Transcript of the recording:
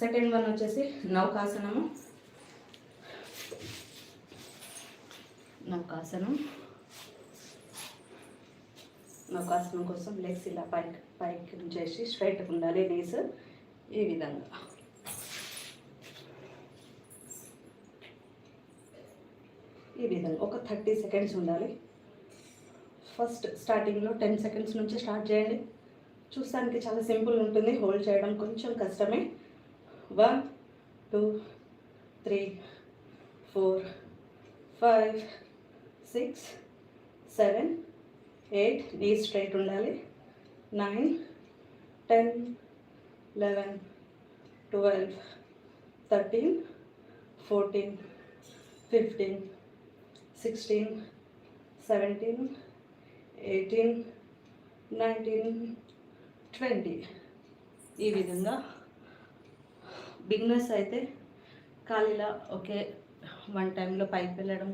Second one వచ్చేసి నౌకాసనం కోసం legs ఇలా పైకి చేసి స్ట్రైట్గా ఉండాలి. నీస్ ఈ విధంగా ఒక 30 సెకండ్స్ ఉండాలి. ఫస్ట్ స్టార్టింగ్లో 10 సెకండ్స్ నుంచి స్టార్ట్ చేయండి. చూస్తానికి చాలా సింపుల్ ఉంటుంది, హోల్డ్ చేయడం కొంచెం కష్టమే. 1 2 3 4 5 6 7 8 నీ స్ట్రైట్ ఉండాలి. 9 10 11 12 13 14 15 16 17 18 19 20 ఈ విధంగా. బిగినర్స్ అయితే ఖాళీలా ఒకే వన్ టైంలో పైకి వెళ్ళడం